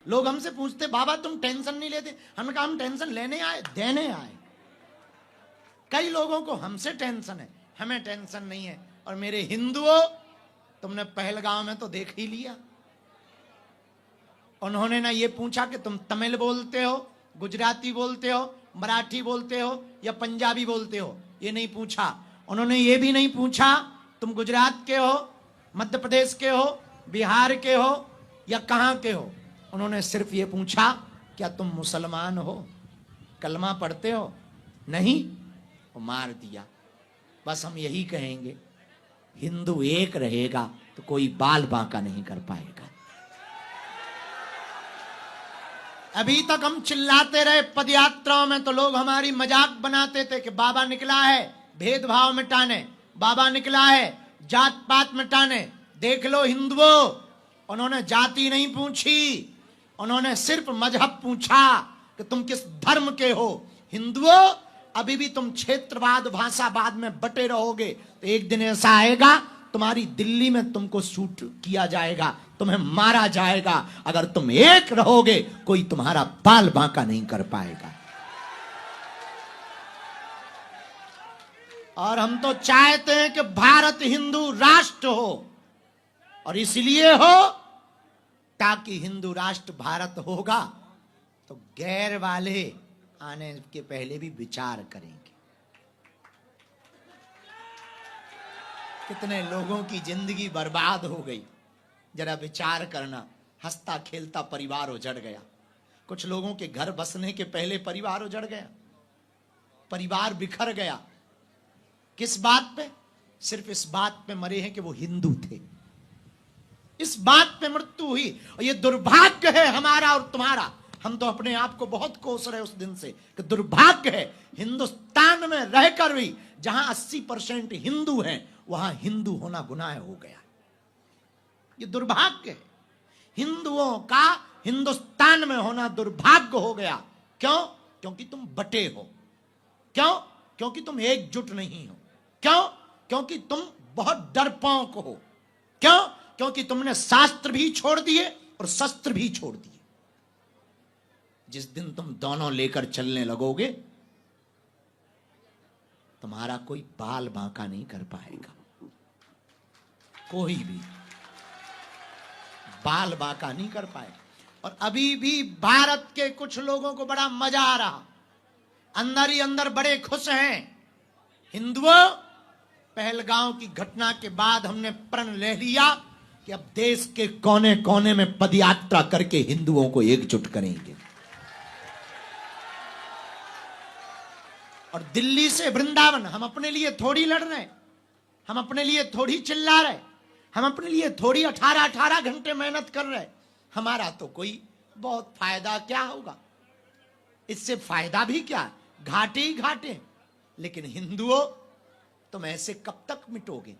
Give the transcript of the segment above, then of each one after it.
लोग हमसे पूछते बाबा तुम टेंशन नहीं लेते। हमने कहा हम टेंशन लेने आए, देने आए। कई लोगों को हमसे टेंशन है, हमें टेंशन नहीं है। और मेरे हिंदुओं, तुमने पहलगांव में तो देख ही लिया। उन्होंने ना ये पूछा कि तुम तमिल बोलते हो, गुजराती बोलते हो, मराठी बोलते हो या पंजाबी बोलते हो, ये नहीं पूछा। उन्होंने ये भी नहीं पूछा तुम गुजरात के हो, मध्य प्रदेश के हो, बिहार के हो या कहां के हो। उन्होंने सिर्फ ये पूछा क्या तुम मुसलमान हो, कलमा पढ़ते हो? नहीं, वो मार दिया। बस हम यही कहेंगे, हिंदू एक रहेगा तो कोई बाल बांका नहीं कर पाएगा। अभी तक हम चिल्लाते रहे पदयात्राओं में, तो लोग हमारी मजाक बनाते थे कि बाबा निकला है भेदभाव मिटाने, बाबा निकला है जात पात मिटाने। देख लो हिंदुओं, उन्होंने जाति नहीं पूछी, उन्होंने सिर्फ मजहब पूछा कि तुम किस धर्म के हो। हिंदुओं, अभी भी तुम क्षेत्रवाद भाषावाद में बटे रहोगे तो एक दिन ऐसा आएगा तुम्हारी दिल्ली में तुमको शूट किया जाएगा, तुम्हें मारा जाएगा। अगर तुम एक रहोगे कोई तुम्हारा बाल बांका नहीं कर पाएगा। और हम तो चाहते हैं कि भारत हिंदू राष्ट्र हो, और इसलिए हो ताकि हिंदू राष्ट्र भारत होगा तो गैर वाले आने के पहले भी विचार करेंगे। कितने लोगों की जिंदगी बर्बाद हो गई, जरा विचार करना। हंसता खेलता परिवार उजड़ गया, कुछ लोगों के घर बसने के पहले परिवार उजड़ गया, परिवार बिखर गया। किस बात पे? सिर्फ इस बात पे मरे हैं कि वो हिंदू थे। इस बात पे मृत्यु हुई। और ये दुर्भाग्य है हमारा और तुम्हारा। हम तो अपने आप को बहुत कोस रहे उस दिन से कि दुर्भाग्य है हिंदुस्तान में रहकर भी जहां 80% हिंदू हैं वहां हिंदू होना गुनाह हो गया। ये दुर्भाग्य है, हिंदुओं का हिंदुस्तान में होना दुर्भाग्य हो गया। क्यों? क्योंकि तुम बटे हो। क्यों? क्योंकि तुम एकजुट नहीं हो। क्यों? क्योंकि तुम बहुत डरपोक हो। क्यों? क्योंकि तुमने शास्त्र भी छोड़ दिए और शस्त्र भी छोड़ दिए। जिस दिन तुम दोनों लेकर चलने लगोगे तुम्हारा कोई बाल बांका नहीं कर पाएगा, कोई भी बाल बांका नहीं कर पाएगा। और अभी भी भारत के कुछ लोगों को बड़ा मजा आ रहा, अंदर ही अंदर बड़े खुश हैं। हिंदुओं, पहलगांव की घटना के बाद हमने प्रण ले लिया कि अब देश के कोने कोने में पदयात्रा करके हिंदुओं को एकजुट करेंगे। और दिल्ली से वृंदावन हम अपने लिए थोड़ी लड़ रहे, हम अपने लिए थोड़ी चिल्ला रहे, हम अपने लिए थोड़ी 18-18 घंटे मेहनत कर रहे। हमारा तो कोई बहुत फायदा क्या होगा, इससे फायदा भी क्या, घाटे ही घाटे। लेकिन हिंदुओं, तुम ऐसे कब तक मिटोगे?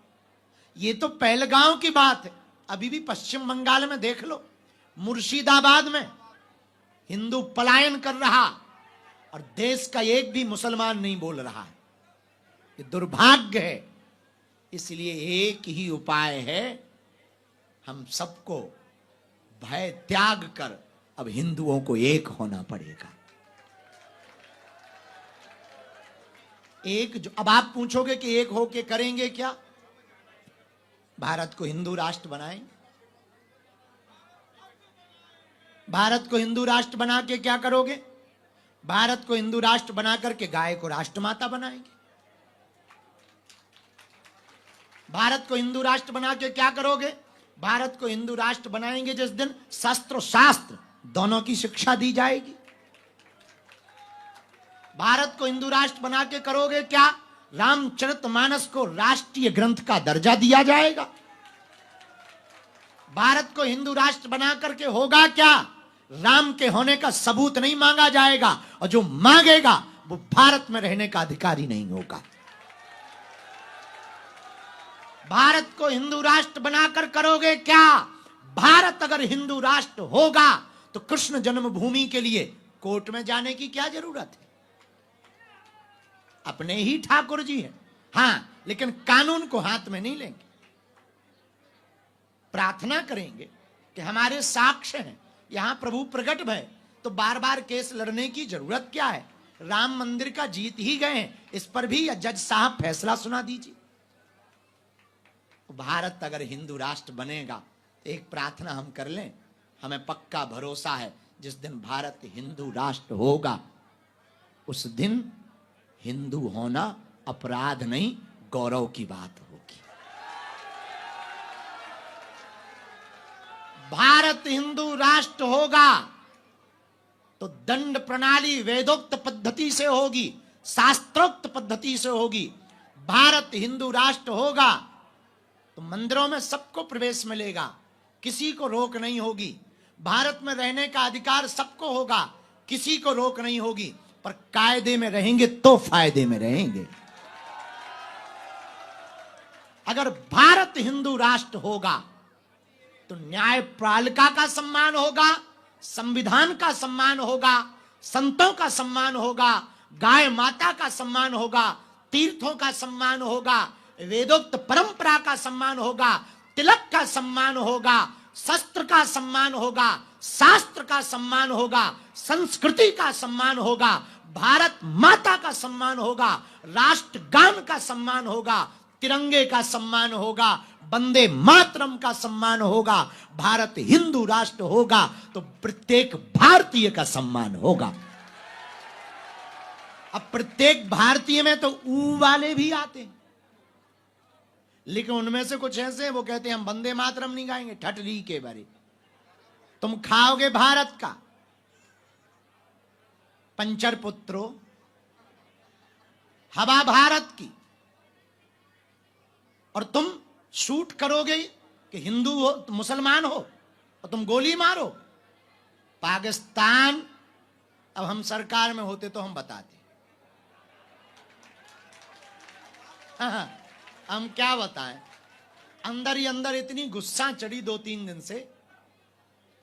ये तो पहलगांव की बात है। अभी भी पश्चिम बंगाल में देख लो, मुर्शिदाबाद में हिंदू पलायन कर रहा और देश का एक भी मुसलमान नहीं बोल रहा है। ये दुर्भाग्य है। इसलिए एक ही उपाय है, हम सबको भय त्याग कर अब हिंदुओं को एक होना पड़ेगा। एक जो, अब आप पूछोगे कि एक होके करेंगे क्या? भारत को हिंदू राष्ट्र बनाएंगे। भारत को हिंदू राष्ट्र बना के क्या करोगे? भारत को हिंदू राष्ट्र बना करके गाय को राष्ट्रमाता बनाएंगे। भारत को हिंदू राष्ट्र बना के क्या करोगे? भारत को हिंदू राष्ट्र बनाएंगे जिस दिन शस्त्र और शास्त्र दोनों की शिक्षा दी जाएगी। भारत को हिंदू राष्ट्र बना के करोगे क्या? रामचरितमानस को राष्ट्रीय ग्रंथ का दर्जा दिया जाएगा। भारत को हिंदू राष्ट्र बना करके होगा क्या? राम के होने का सबूत नहीं मांगा जाएगा, और जो मांगेगा वो भारत में रहने का अधिकारी नहीं होगा। भारत को हिंदू राष्ट्र बनाकर करोगे क्या? भारत अगर हिंदू राष्ट्र होगा तो कृष्ण जन्मभूमि के लिए कोर्ट में जाने की क्या जरूरत है? अपने ही ठाकुर जी हैं, हां, लेकिन कानून को हाथ में नहीं लेंगे। प्रार्थना करेंगे कि हमारे साक्ष्य हैं, यहां प्रभु प्रकट भय, तो बार बार केस लड़ने की जरूरत क्या है? राम मंदिर का जीत ही गए हैं, इस पर भी जज साहब फैसला सुना दीजिए। भारत अगर हिंदू राष्ट्र बनेगा तो एक प्रार्थना हम कर लें, हमें पक्का भरोसा है जिस दिन भारत हिंदू राष्ट्र होगा उस दिन हिंदू होना अपराध नहीं, गौरव की बात होगी। भारत हिंदू राष्ट्र होगा तो दंड प्रणाली वेदोक्त पद्धति से होगी, शास्त्रोक्त पद्धति से होगी। भारत हिंदू राष्ट्र होगा तो मंदिरों में सबको प्रवेश मिलेगा, किसी को रोक नहीं होगी। भारत में रहने का अधिकार सबको होगा, किसी को रोक नहीं होगी, पर कायदे में रहेंगे तो फायदे में रहेंगे। अगर भारत हिंदू राष्ट्र होगा तो न्यायपालिका का सम्मान होगा, संविधान का सम्मान होगा, संतों का सम्मान होगा, गाय माता का सम्मान होगा, तीर्थों का सम्मान होगा, वेदोक्त परंपरा का सम्मान होगा, तिलक का सम्मान होगा, शस्त्र का सम्मान होगा, शास्त्र का सम्मान होगा, संस्कृति का सम्मान होगा, भारत माता का सम्मान होगा, राष्ट्रगान का सम्मान होगा, तिरंगे का सम्मान होगा, वंदे मातरम का सम्मान होगा। भारत हिंदू राष्ट्र होगा तो प्रत्येक भारतीय का सम्मान होगा। अब प्रत्येक भारतीय में तो ऊ वाले भी आते हैं, लेकिन उनमें से कुछ ऐसे हैं वो कहते हैं हम वंदे मातरम नहीं गाएंगे, ठटरी के बारे। तुम खाओगे भारत का पंचर पुत्रो, हवा भारत की, और तुम शूट करोगे कि हिंदू हो तुम मुसलमान हो और तुम गोली मारो। पाकिस्तान, अब हम सरकार में होते तो हम बताते, हाँ, हम क्या बताएं। अंदर ही अंदर इतनी गुस्सा चढ़ी 2-3 दिन से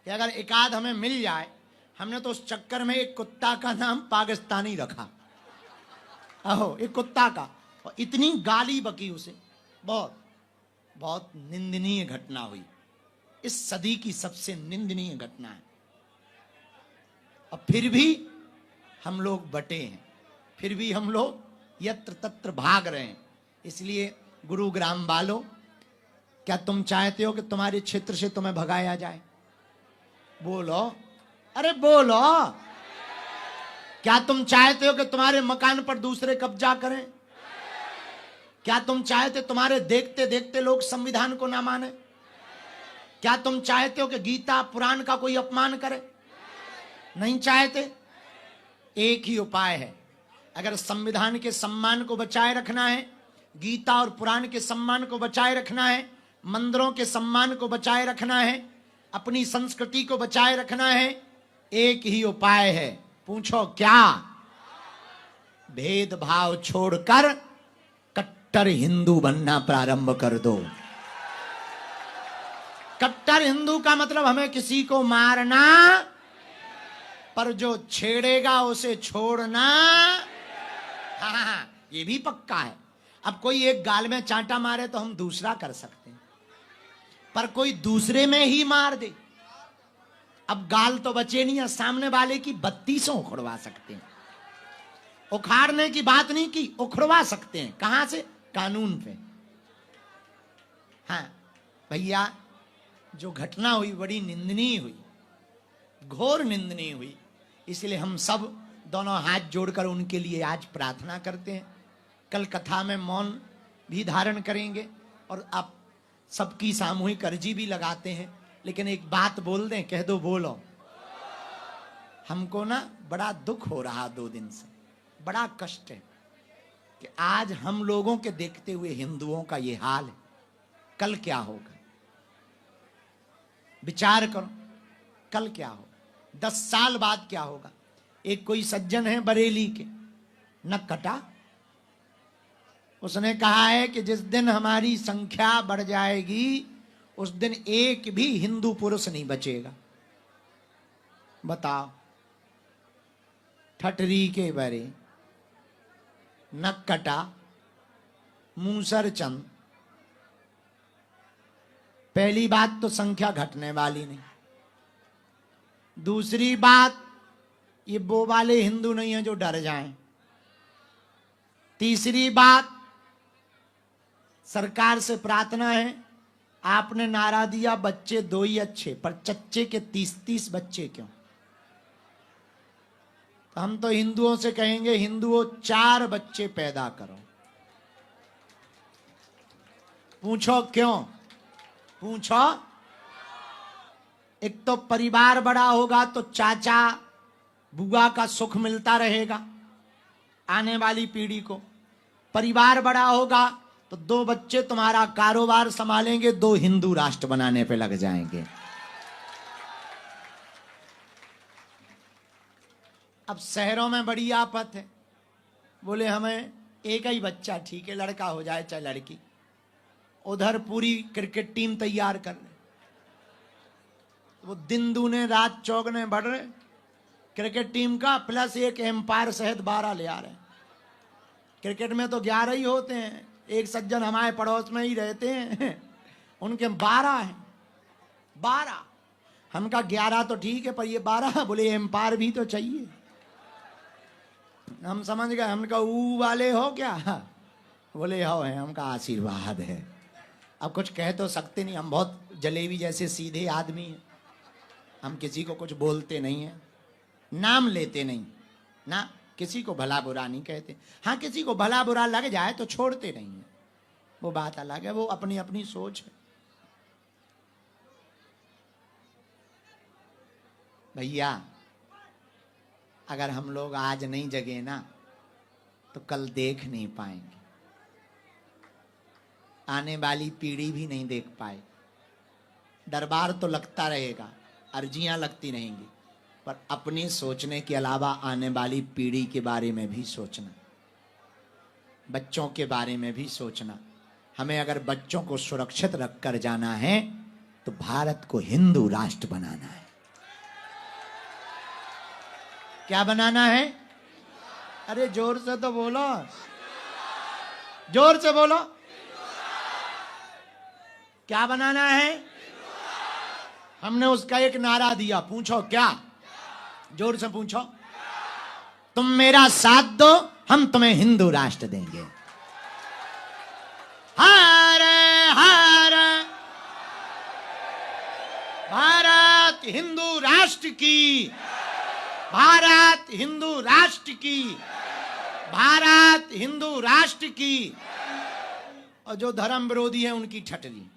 कि अगर एकाध हमें मिल जाए, हमने तो उस चक्कर में एक कुत्ता का नाम पाकिस्तानी रखा। आहो, एक कुत्ता का, और इतनी गाली बकी उसे, बहुत बहुत निंदनीय घटना हुई। इस सदी की सबसे निंदनीय घटना है। और फिर भी हम लोग बटे हैं, फिर भी हम लोग यत्र तत्र भाग रहे हैं। इसलिए गुरुग्राम वालों, क्या तुम चाहते हो कि तुम्हारे क्षेत्र से तुम्हें भगाया जाए? बोलो, अरे बोलो। क्या तुम चाहते हो कि तुम्हारे मकान पर दूसरे कब्जा करें? क्या तुम चाहते तुम्हारे देखते देखते लोग संविधान को ना माने? क्या तुम चाहते हो कि गीता पुराण का कोई अपमान करे? नहीं चाहते। एक ही उपाय है, अगर संविधान के सम्मान को बचाए रखना है, गीता और पुराण के सम्मान को बचाए रखना है, मंदिरों के सम्मान को बचाए रखना है, अपनी संस्कृति को बचाए रखना है, एक ही उपाय है। पूछो क्या? भेदभाव छोड़कर कट्टर हिंदू बनना प्रारंभ कर दो। कट्टर हिंदू का मतलब हमें किसी को मारना, पर जो छेड़ेगा उसे छोड़ना। हाँ, ये भी पक्का है। अब कोई एक गाल में चांटा मारे तो हम दूसरा कर सकते हैं, पर कोई दूसरे में ही मार दे, अब गाल तो बचे नहीं है, सामने वाले की 32 उखड़वा सकते हैं। उखाड़ने की बात नहीं की, उखड़वा सकते हैं। कहां से? कानून पे। हाँ भैया, जो घटना हुई बड़ी निंदनीय हुई, घोर निंदनीय हुई। इसलिए हम सब दोनों हाथ जोड़कर उनके लिए आज प्रार्थना करते हैं। कल कथा में मौन भी धारण करेंगे और आप सबकी सामूहिक अर्जी भी लगाते हैं। लेकिन एक बात बोल दें, कह दो, बोलो। हमको ना बड़ा दुख हो रहा 2 दिन से, बड़ा कष्ट है कि आज हम लोगों के देखते हुए हिंदुओं का ये हाल है। कल क्या होगा? विचार करो, कल क्या होगा? 10 साल बाद क्या होगा? एक कोई सज्जन है बरेली के, नक्कटा, उसने कहा है कि जिस दिन हमारी संख्या बढ़ जाएगी उस दिन एक भी हिंदू पुरुष नहीं बचेगा। बताओ, ठटरी के बरे, नक्कटा, मूसर चंद। पहली बात तो संख्या घटने वाली नहीं, दूसरी बात, ये वो वाले हिंदू नहीं है जो डर जाएं। तीसरी बात, सरकार से प्रार्थना है, आपने नारा दिया बच्चे 2 ही अच्छे, पर चच्चे के 30-30 बच्चे क्यों? तो हम तो हिंदुओं से कहेंगे, हिंदुओं 4 बच्चे पैदा करो। पूछो क्यों? पूछो। एक तो परिवार बड़ा होगा तो चाचा बुआ का सुख मिलता रहेगा आने वाली पीढ़ी को। परिवार बड़ा होगा तो 2 बच्चे तुम्हारा कारोबार संभालेंगे, 2 हिंदू राष्ट्र बनाने पे लग जाएंगे। अब शहरों में बड़ी आफत है, बोले हमें एक ही बच्चा ठीक है, लड़का हो जाए चाहे लड़की। उधर पूरी क्रिकेट टीम तैयार कर रहे, वो दिन दूने रात चौगने बढ़ रहे क्रिकेट टीम का, प्लस एक एम्पायर सहित 12 ले आ रहे। क्रिकेट में तो 11 ही होते हैं, एक सज्जन हमारे पड़ोस में ही रहते हैं, उनके 12 हैं। 12 हमका 11 तो ठीक है, पर ये 12, बोले एम्पायर भी तो चाहिए। हम समझ गए, हमका ऊ वाले हो क्या? बोले हो है, हमका आशीर्वाद है। अब कुछ कह तो सकते नहीं, हम बहुत जलेबी जैसे सीधे आदमी हैं, हम किसी को कुछ बोलते नहीं हैं, नाम लेते नहीं ना, किसी को भला बुरा नहीं कहते। हाँ, किसी को भला बुरा लग जाए तो छोड़ते नहीं है, वो बात अलग है, वो अपनी अपनी सोच है। भैया, अगर हम लोग आज नहीं जगे ना तो कल देख नहीं पाएंगे, आने वाली पीढ़ी भी नहीं देख पाए। दरबार तो लगता रहेगा, अर्जियां लगती रहेंगी, पर अपनी सोचने के अलावा आने वाली पीढ़ी के बारे में भी सोचना, बच्चों के बारे में भी सोचना। हमें अगर बच्चों को सुरक्षित रखकर जाना है तो भारत को हिंदू राष्ट्र बनाना है। क्या बनाना है? अरे जोर से तो बोलो, जोर से बोलो। क्या बनाना है? हमने उसका एक नारा दिया, पूछो क्या? जोर से पूछो। तुम मेरा साथ दो, हम तुम्हें हिंदू राष्ट्र देंगे। हर हर भारत हिंदू राष्ट्र की, भारत हिंदू राष्ट्र की, भारत हिंदू राष्ट्र की। और जो धर्म विरोधी है उनकी ठटरी।